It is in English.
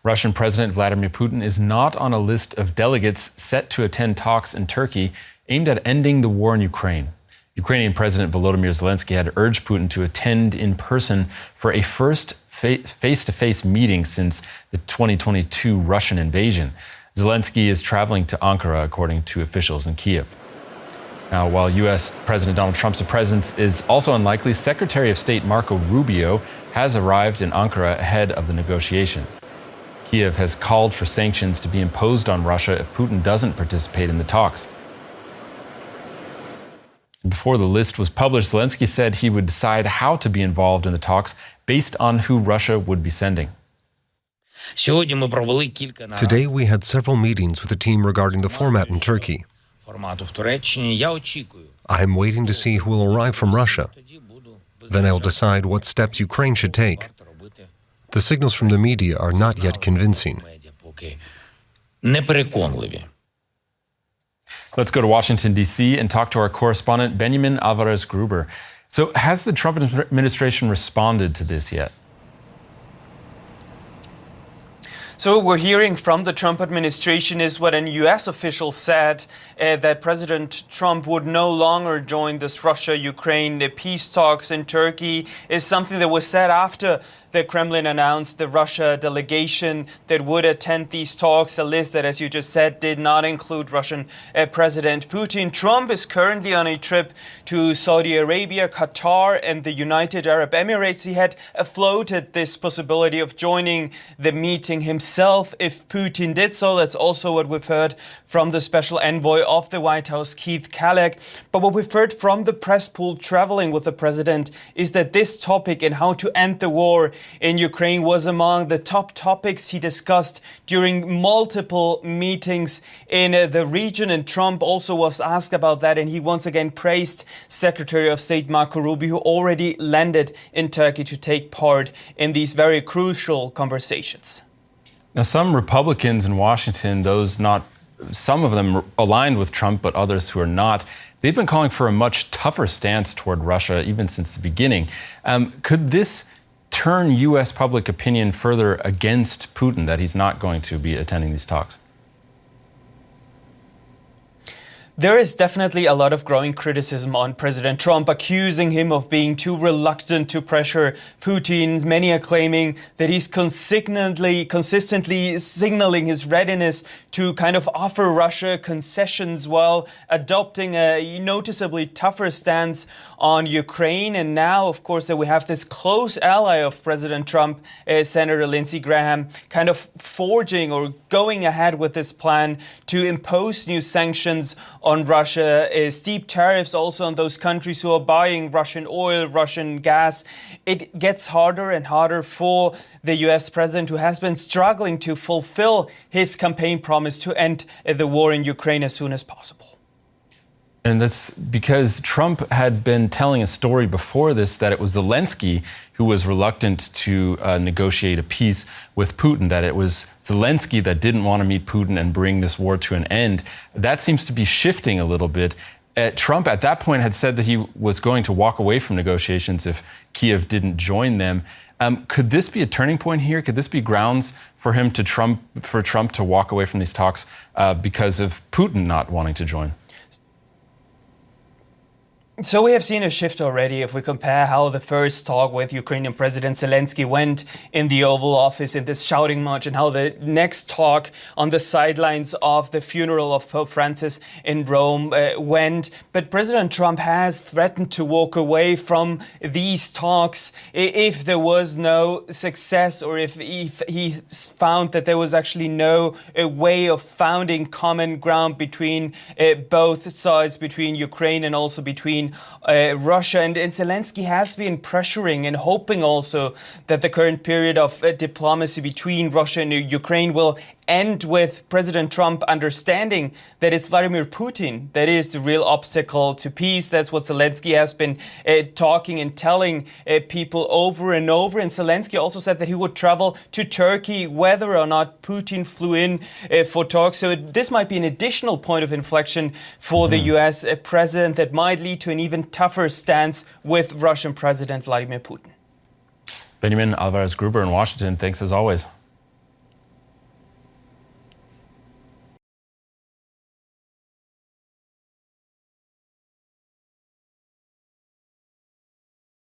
Russian President Vladimir Putin is not on a list of delegates set to attend talks in Turkey aimed at ending the war in Ukraine. Ukrainian President Volodymyr Zelenskyy had urged Putin to attend in person for a first face-to-face meeting since the 2022 Russian invasion. Zelenskyy is traveling to Ankara, according to officials in Kyiv. Now, while U.S. President Donald Trump's presence is also unlikely, Secretary of State Marco Rubio has arrived in Ankara ahead of the negotiations. Kyiv has called for sanctions to be imposed on Russia if Putin doesn't participate in the talks. Before the list was published, Zelenskyy said he would decide how to be involved in the talks based on who Russia would be sending. Today we had several meetings with the team regarding the format in Turkey. I am waiting to see who will arrive from Russia. Then I'll decide what steps Ukraine should take. The signals from the media are not yet convincing. Let's go to Washington, D.C. and talk to our correspondent, Benjamin Alvarez Gruber. So has the Trump administration responded to this yet? So what we're hearing from the Trump administration is what an U.S. official said, that President Trump would no longer join this Russia-Ukraine peace talks in Turkey, is something that was said after the Kremlin announced the Russia delegation that would attend these talks, a list that, as you just said, did not include Russian President Putin. Trump is currently on a trip to Saudi Arabia, Qatar, and the United Arab Emirates. He had floated this possibility of joining the meeting himself if Putin did so. That's also what we've heard from the special envoy of the White House, Keith Kellogg. But what we've heard from the press pool traveling with the president is that this topic and how to end the war in Ukraine was among the top topics he discussed during multiple meetings in the region. And Trump also was asked about that, and he once again praised Secretary of State Marco Rubio, who already landed in Turkey to take part in these very crucial conversations. Now, some Republicans in Washington, some of them aligned with Trump, but others who are not, they've been calling for a much tougher stance toward Russia even since the beginning. Could this turn U.S. public opinion further against Putin, that he's not going to be attending these talks? There is definitely a lot of growing criticism on President Trump, accusing him of being too reluctant to pressure Putin. Many are claiming that he's consistently signaling his readiness to kind of offer Russia concessions while adopting a noticeably tougher stance on Ukraine. And now, of course, that we have this close ally of President Trump, Senator Lindsey Graham, kind of forging or going ahead with this plan to impose new sanctions on Russia, steep tariffs also on those countries who are buying Russian oil, Russian gas. It gets harder and harder for the U.S. president, who has been struggling to fulfill his campaign promise to end the war in Ukraine as soon as possible. And that's because Trump had been telling a story before this that it was Zelenskyy who was reluctant to negotiate a peace with Putin, that it was Zelenskyy that didn't want to meet Putin and bring this war to an end. That seems to be shifting a little bit. Trump at that point had said that he was going to walk away from negotiations if Kyiv didn't join them. Could this be a turning point here? Could this be grounds for Trump to walk away from these talks because of Putin not wanting to join? So we have seen a shift already if we compare how the first talk with Ukrainian President Zelenskyy went in the Oval Office in this shouting match, and how the next talk on the sidelines of the funeral of Pope Francis in Rome went. But President Trump has threatened to walk away from these talks if there was no success, or if he found that there was actually no way of finding common ground between both sides, between Ukraine and also between Russia. And Zelenskyy has been pressuring and hoping also that the current period of diplomacy between Russia and Ukraine will end with President Trump understanding that it's Vladimir Putin that is the real obstacle to peace. That's what Zelenskyy has been talking and telling people over and over. And Zelenskyy also said that he would travel to Turkey whether or not Putin flew in for talks. So this might be an additional point of inflection for the U.S. president that might lead to an even tougher stance with Russian President Vladimir Putin. Benjamin Alvarez Gruber in Washington, thanks as always.